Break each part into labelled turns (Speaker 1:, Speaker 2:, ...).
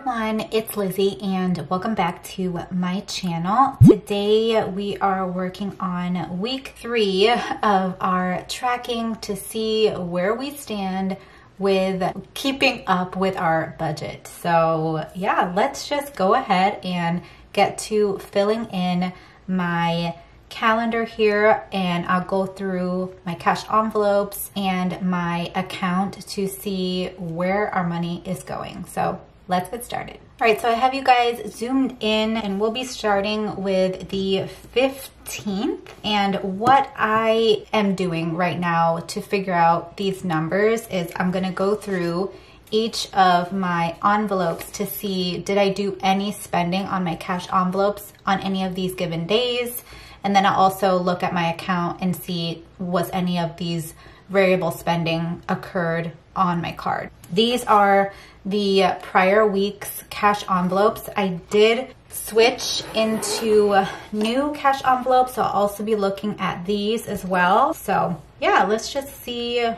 Speaker 1: everyone, it's Lizzie and welcome back to my channel. Today we are working on week 3 of our tracking to see where we stand with keeping up with our budget. So yeah, let's just go ahead and get to filling in my calendar here, and I'll go through my cash envelopes and my account to see where our money is going. So let's get started. All right, so I have you guys zoomed in and we'll be starting with the 15th. And what I am doing right now to figure out these numbers is I'm gonna go through each of my envelopes to see, did I do any spending on my cash envelopes on any of these given days? And then I'll also look at my account and see was any of these variable spending occurred on my card. These are the prior week's cash envelopes. I did switch into new cash envelopes, so I'll also be looking at these as well. So yeah, let's just see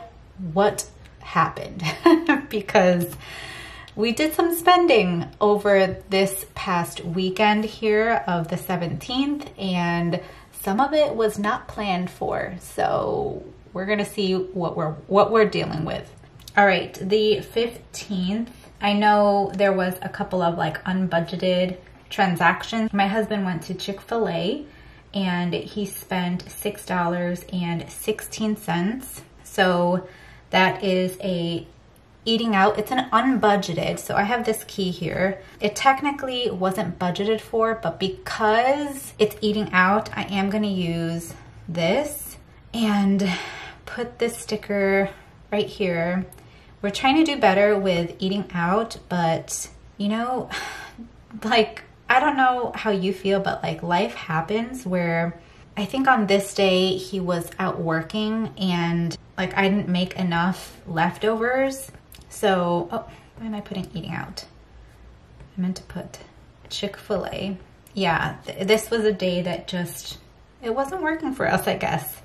Speaker 1: what happened because we did some spending over this past weekend here of the 17th, and some of it was not planned for. So we're gonna see what we're dealing with. All right, the 15th, I know there was a couple of like unbudgeted transactions. My husband went to Chick-fil-A and he spent $6.16. So that is a eating out. It's an unbudgeted, so I have this key here. It technically wasn't budgeted for, but because it's eating out, I am gonna use this and put this sticker right here. We're trying to do better with eating out, but you know, like, I don't know how you feel, but like life happens where I think on this day he was out working and like I didn't make enough leftovers. So, oh, why am I putting eating out? I meant to put Chick-fil-A. Yeah, this was a day that just, it wasn't working for us, I guess.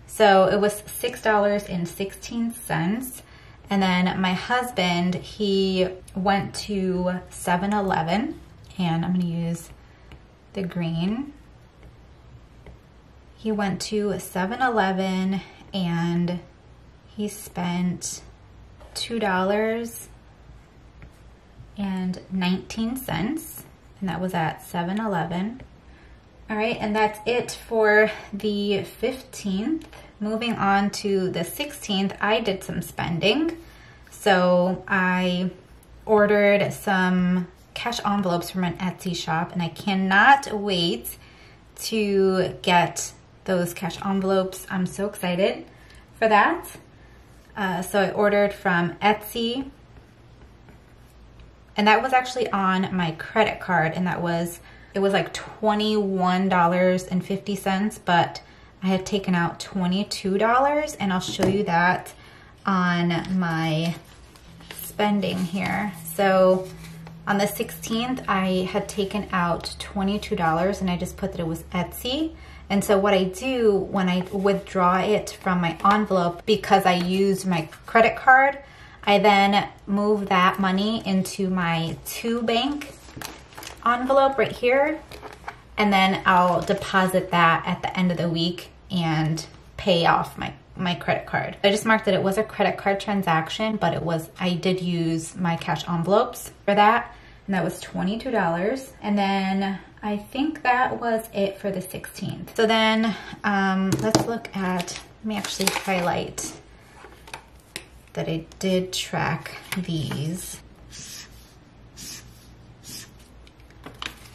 Speaker 1: So it was $6.16. And then my husband, he went to 7-Eleven, and I'm gonna use the green. He went to 7-Eleven and he spent $2.19, and that was at 7-Eleven. All right, and that's it for the 15th. Moving on to the 16th, I did some spending. So I ordered some cash envelopes from an Etsy shop, and I cannot wait to get those cash envelopes. I'm so excited for that. So I ordered from Etsy, and that was actually on my credit card, and it was like $21.50, but I had taken out $22, and I'll show you that on my spending here. So on the 16th, I had taken out $22, and I just put that it was Etsy. And so what I do when I withdraw it from my envelope, because I used my credit card, I then move that money into my 2-bank envelope right here. And then I'll deposit that at the end of the week and pay off my credit card. I just marked that it was a credit card transaction, but I did use my cash envelopes for that. And that was $22. And then I think that was it for the 16th. So then let's look at, let me actually highlight that I did track these.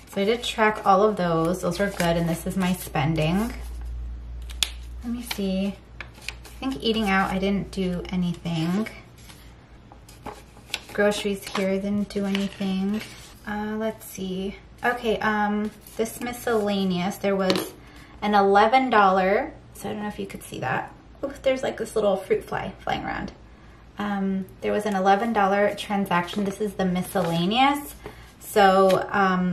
Speaker 1: So I did track all of those. Those are good, and this is my spending. Let me see. I think eating out, I didn't do anything. Groceries here, didn't do anything. Let's see. Okay, this miscellaneous, there was an $11, so I don't know if you could see that. Oh, there's like this little fruit fly flying around. There was an $11 transaction. This is the miscellaneous. So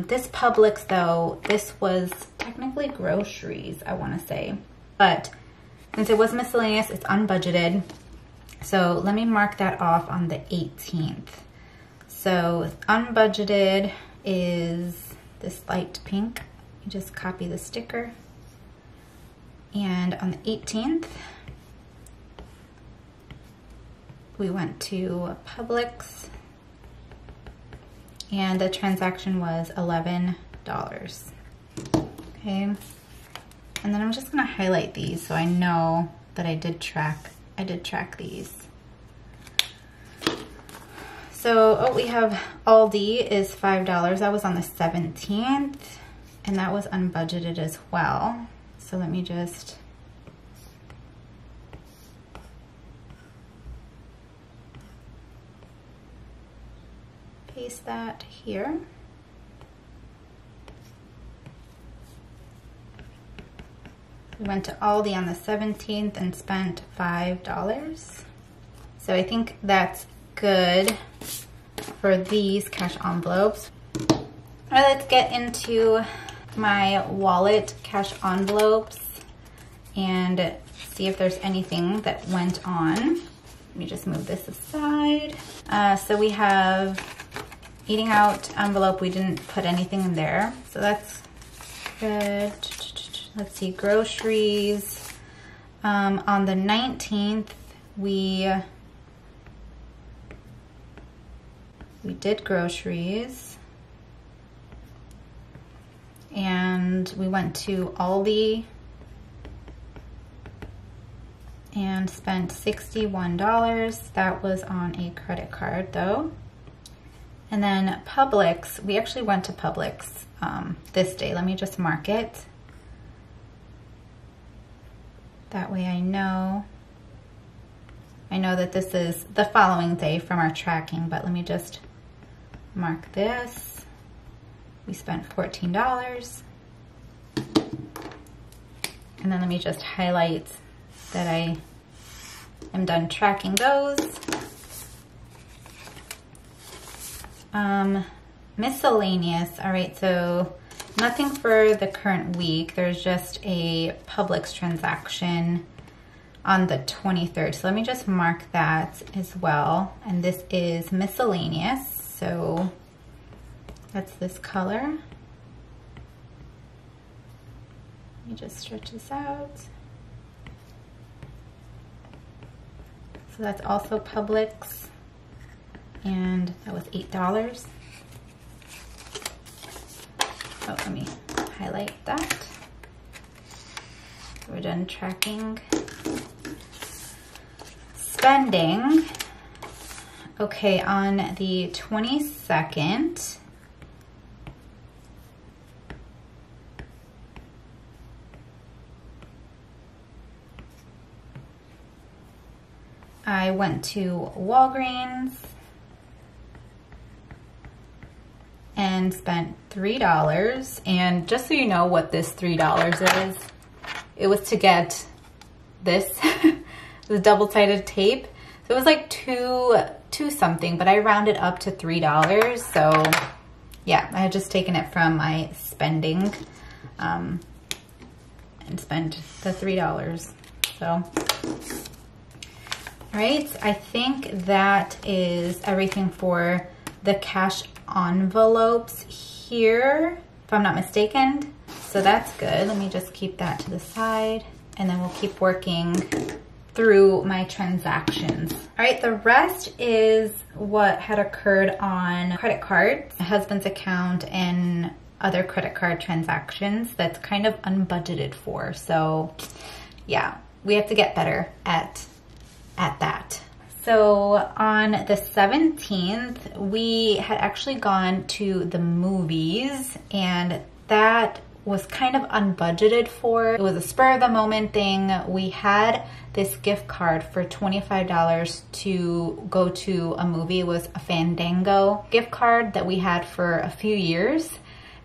Speaker 1: this Publix though, this was technically groceries, I wanna say. But since it was miscellaneous, it's unbudgeted. So let me mark that off on the 18th. So unbudgeted is this light pink. You just copy the sticker. And on the 18th, we went to Publix and the transaction was $11. Okay, and then I'm just gonna highlight these so I know that I did track these. So, oh, we have Aldi is $5. That was on the 17th, and that was unbudgeted as well. So let me just paste that here. We went to Aldi on the 17th and spent $5. So I think that's good for these cash envelopes. All right, let's get into my wallet cash envelopes and see if there's anything that went on. Let me just move this aside. So we have eating out envelope. We didn't put anything in there, so that's good. Let's see, groceries. On the 19th, we did groceries. And we went to Aldi and spent $61. That was on a credit card though. And then Publix, we actually went to Publix this day. Let me just mark it. That way I know that this is the following day from our tracking, but let me just mark this. We spent $14. And then let me just highlight that I am done tracking those. Miscellaneous, all right, so nothing for the current week. There's just a Publix transaction on the 23rd. So let me just mark that as well. And this is miscellaneous, so that's this color. Let me just stretch this out. So that's also Publix, and that was $8. Oh, let me highlight that. We're done tracking. Spending. Okay, on the 22nd, I went to Walgreens and spent $3. And just so you know what this $3 is, it was to get this, the double-sided tape. So it was like two something, but I rounded up to $3. So yeah, I had just taken it from my spending and spent the $3. So, all right, I think that is everything for the cash envelopes here, if I'm not mistaken. So that's good. Let me just keep that to the side, and then we'll keep working through my transactions. All right, the rest is what had occurred on credit cards, my husband's account, and other credit card transactions that's kind of unbudgeted for. So yeah, we have to get better at that. So on the 17th, we had actually gone to the movies, and that was kind of unbudgeted for. It was a spur of the moment thing. We had this gift card for $25 to go to a movie. It was a Fandango gift card that we had for a few years.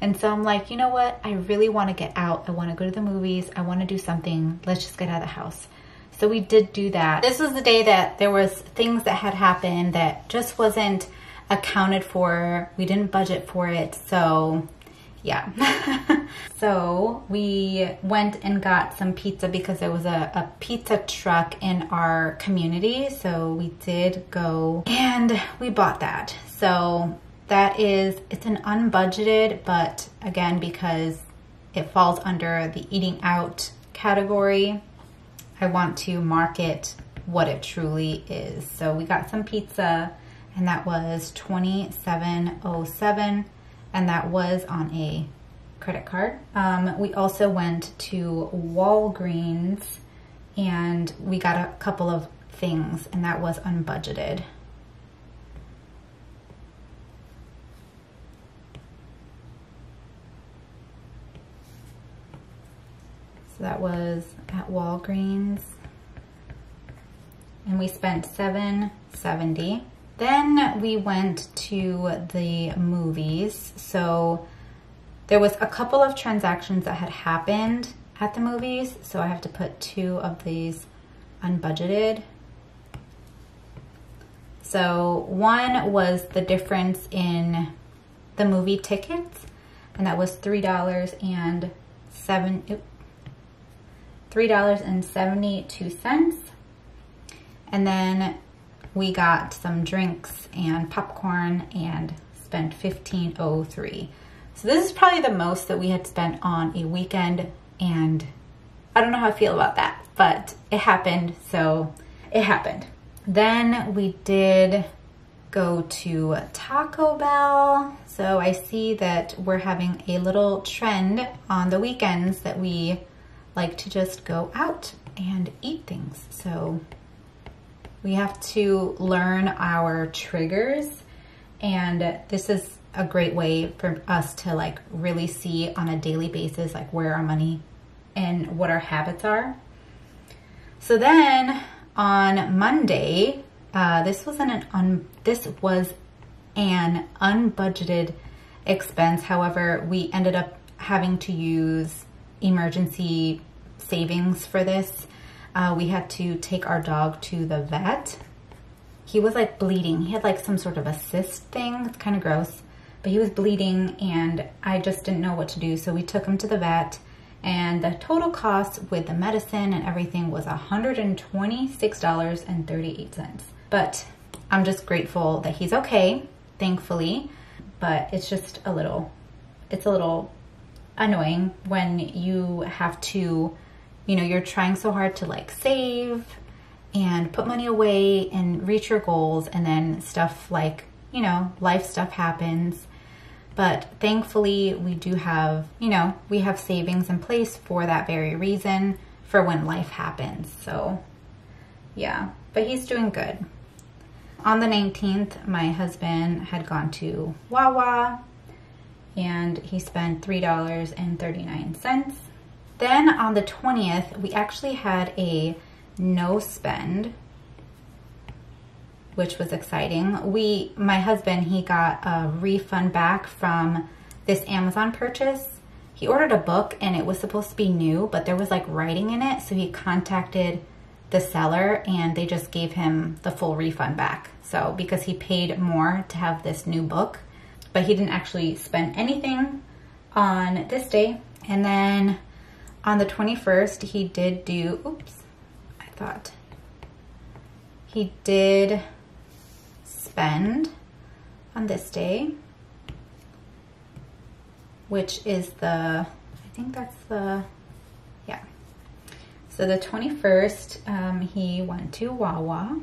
Speaker 1: And so I'm like, you know what? I really want to get out. I want to go to the movies. I want to do something. Let's just get out of the house. So we did do that. This was the day that there was things that had happened that just wasn't accounted for. We didn't budget for it. So yeah. So we went and got some pizza because there was a pizza truck in our community. So we did go and we bought that. So it's an unbudgeted, but again, because it falls under the eating out category, I want to market what it truly is. So we got some pizza, and that was $27.07, and that was on a credit card. We also went to Walgreens and we got a couple of things, and that was unbudgeted. So that was at Walgreens, and we spent $7.70. Then we went to the movies. So there was a couple of transactions that had happened at the movies, so I have to put 2 of these unbudgeted. So one was the difference in the movie tickets, and that was $3.72. And then we got some drinks and popcorn and spent $15.03. So this is probably the most that we had spent on a weekend, and I don't know how I feel about that, but it happened, so it happened. Then we did go to Taco Bell. So I see that we're having a little trend on the weekends that we like to just go out and eat things. So we have to learn our triggers, and this is a great way for us to like really see on a daily basis like where our money and what our habits are. So then on Monday, this was an unbudgeted expense. However, we ended up having to use emergency savings for this. We had to take our dog to the vet. He was like bleeding. He had like some sort of a cyst thing. It's kind of gross, but he was bleeding and I just didn't know what to do. So we took him to the vet, and the total cost with the medicine and everything was $126.38. But I'm just grateful that he's okay, thankfully. But it's just a little annoying when you have to, you know, you're trying so hard to like save and put money away and reach your goals, and then stuff like, you know, life stuff happens. But thankfully we do have, you know, we have savings in place for that very reason, for when life happens. So yeah, but he's doing good. On the 19th, my husband had gone to Wawa and he spent $3.39. Then on the 20th, we actually had a no spend, which was exciting. My husband, he got a refund back from this Amazon purchase. He ordered a book and it was supposed to be new, but there was like writing in it. So he contacted the seller and they just gave him the full refund back. So because he paid more to have this new book, but he didn't actually spend anything on this day. And then on the 21st, he did do, he did spend on this day, which is I think that's yeah. So the 21st, he went to Wawa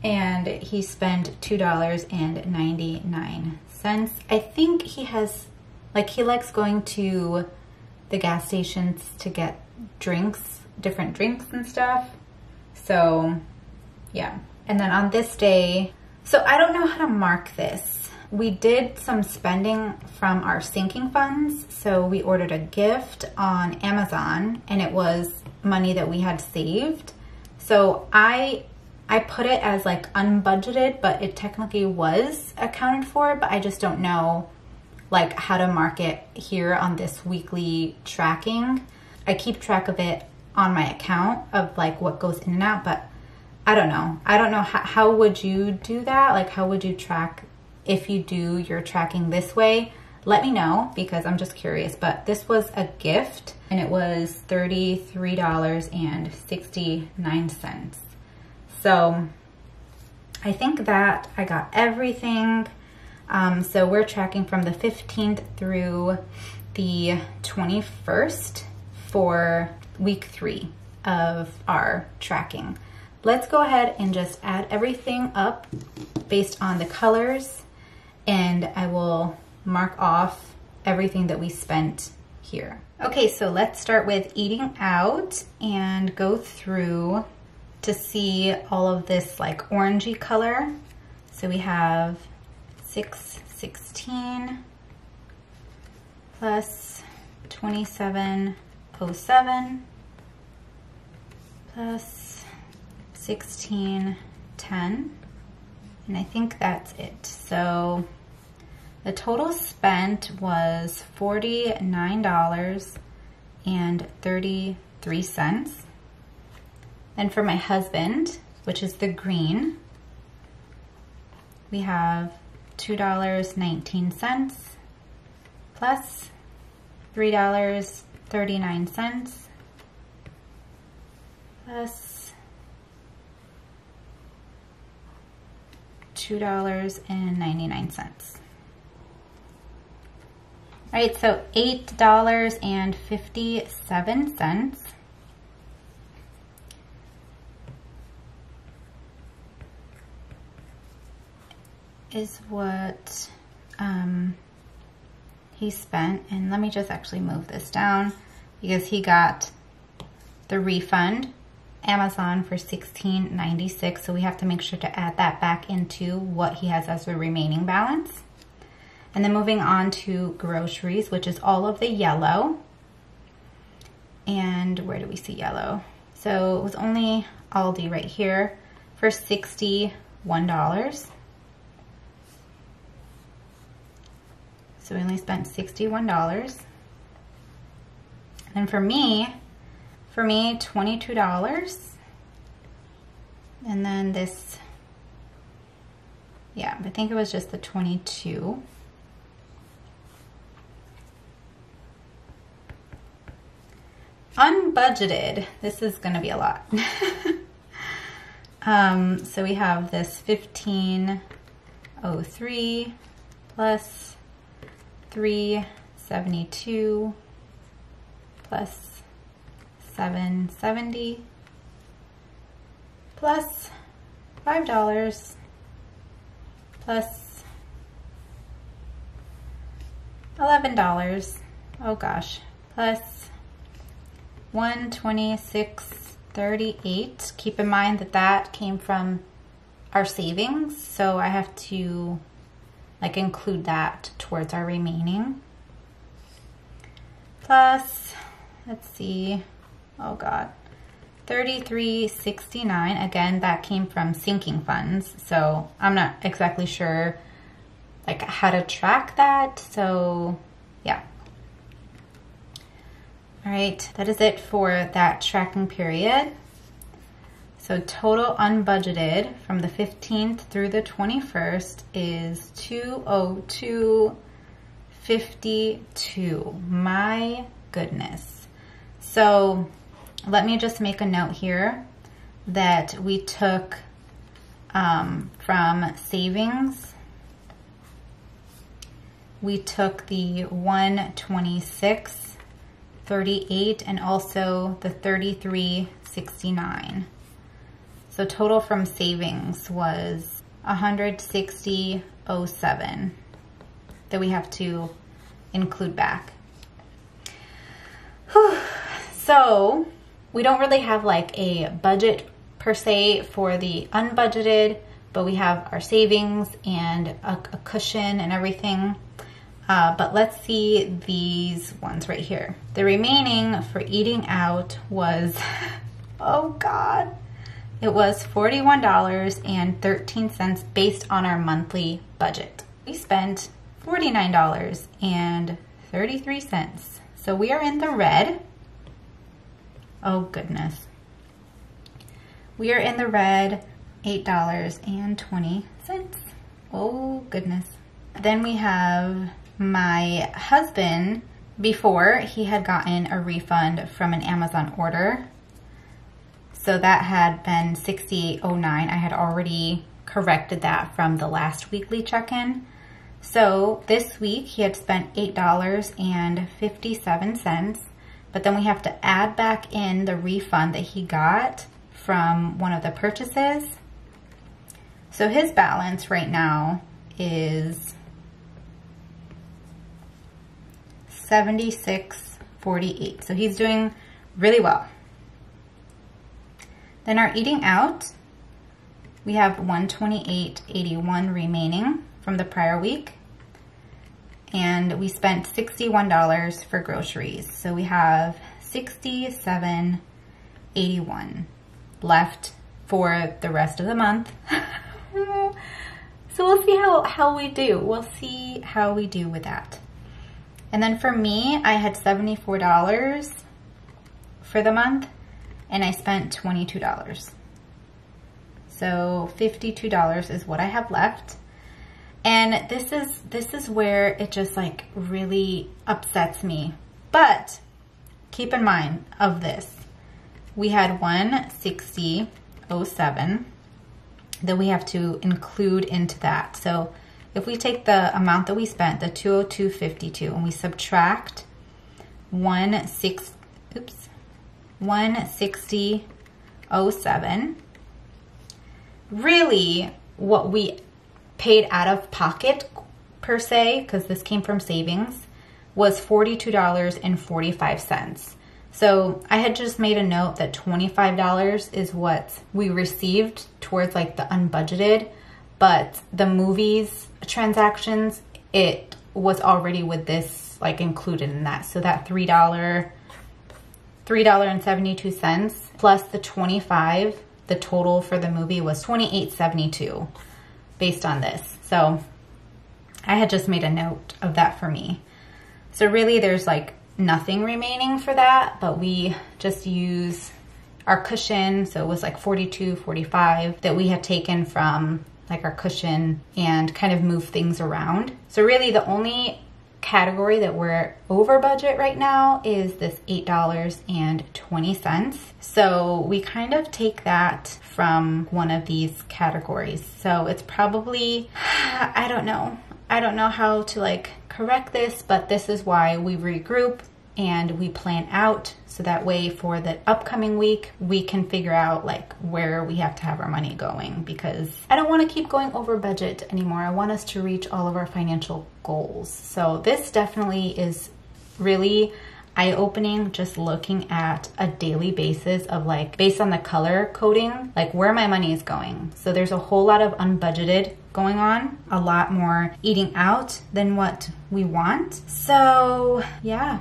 Speaker 1: and he spent $2.99. I think he has, like, he likes going to the gas stations to get drinks, different drinks and stuff. So yeah. And then on this day, so I don't know how to mark this. We did some spending from our sinking funds. So we ordered a gift on Amazon and it was money that we had saved. So I put it as like unbudgeted, but it technically was accounted for, but I just don't know like how to mark it here on this weekly tracking. I keep track of it on my account of like what goes in and out, but I don't know. How would you do that? Like, how would you track if you do your tracking this way? Let me know because I'm just curious. But this was a gift and it was $33.69. So I think that I got everything. So we're tracking from the 15th through the 21st for week 3 of our tracking. Let's go ahead and just add everything up based on the colors, and I will mark off everything that we spent here. Okay, so let's start with eating out and go through to see all of this like orangey color. So we have 616 plus 2707 plus 1610, and I think that's it. So the total spent was $49.33. Then for my husband, which is the green, we have $2.19 plus $3.39 plus $2.99. All right, so $8.57 is what he spent. And let me just actually move this down because he got the refund, Amazon, for $16.96. So we have to make sure to add that back into what he has as the remaining balance. And then moving on to groceries, which is all of the yellow. And where do we see yellow? So it was only Aldi right here for $61. So we only spent $61. And for me, $22. And then this, yeah, I think it was just the 22. Unbudgeted, this is gonna be a lot. So we have this 1503 plus 372 plus 770 plus $5 plus $11, oh gosh, plus $126.38. Keep in mind that that came from our savings, so I have to like include that towards our remaining. Plus, let's see, oh God, $33.69. Again, that came from sinking funds, so I'm not exactly sure like how to track that, so yeah. All right, that is it for that tracking period. So total unbudgeted from the 15th through the 21st is $202.52. My goodness. So let me just make a note here that we took from savings, we took the $126.38 and also the $33.69. So total from savings was $160.07 that we have to include back. Whew. So we don't really have like a budget per se for the unbudgeted, but we have our savings and a cushion and everything. But let's see these ones right here. The remaining for eating out was, oh God, it was $41.13 based on our monthly budget. We spent $49.33. So we are in the red. Oh goodness. We are in the red, $8.20. Oh goodness. Then we have my husband. Before, he had gotten a refund from an Amazon order. So that had been $68.09. I had already corrected that from the last weekly check-in. So this week he had spent $8.57, but then we have to add back in the refund that he got from one of the purchases. So his balance right now is $76.48. So he's doing really well. Then our eating out, we have $128.81 remaining from the prior week. And we spent $61 for groceries. So we have $67.81 left for the rest of the month. So we'll see how we do. We'll see how we do with that. And then for me, I had $74 for the month and I spent $22. So $52 is what I have left. And this is where it just like really upsets me. But keep in mind of this, we had $160.07 that we have to include into that. So if we take the amount that we spent, the $202.52, and we subtract $160.07, really what we paid out of pocket per se, because this came from savings, was $42.45. So I had just made a note that $25 is what we received towards like the unbudgeted, but the movies transactions, it was already with this like included in that. So that $3.72 plus the $25, the total for the movie was $28.72 based on this. So I had just made a note of that for me. So really there's like nothing remaining for that, but we just use our cushion. So it was like $42.45 that we had taken from like our cushion and kind of move things around. So really the only category that we're over budget right now is this $8.20. So we kind of take that from one of these categories. So it's probably, I don't know how to like correct this, but this is why we regroup and we plan out, so that way for the upcoming week we can figure out like where we have to have our money going, because I don't want to keep going over budget anymore. I want us to reach all of our financial goals. So this definitely is really eye-opening, just looking at a daily basis of like, based on the color coding, like where my money is going. So there's a whole lot of unbudgeted going on, a lot more eating out than what we want. So yeah.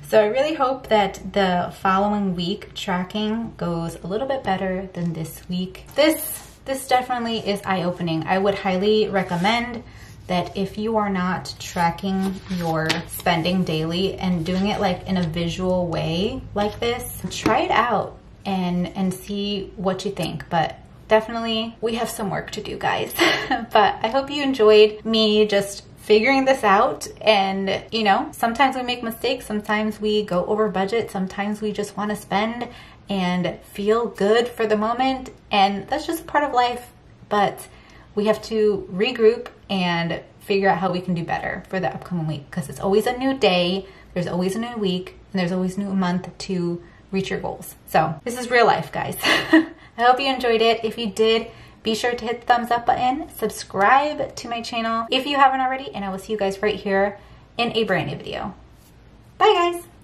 Speaker 1: So I really hope that the following week tracking goes a little bit better than this week. This definitely is eye-opening. I would highly recommend that if you are not tracking your spending daily and doing it like in a visual way like this, try it out and see what you think. But definitely we have some work to do, guys. But I hope you enjoyed me just figuring this out. And you know, sometimes we make mistakes, sometimes we go over budget, sometimes we just want to spend and feel good for the moment, and that's just part of life. But we have to regroup and figure out how we can do better for the upcoming week, because it's always a new day, there's always a new week, and there's always a new month to reach your goals. So this is real life, guys. I hope you enjoyed it. If you did, be sure to hit the thumbs up button, subscribe to my channel if you haven't already, and I will see you guys right here in a brand new video. Bye, guys.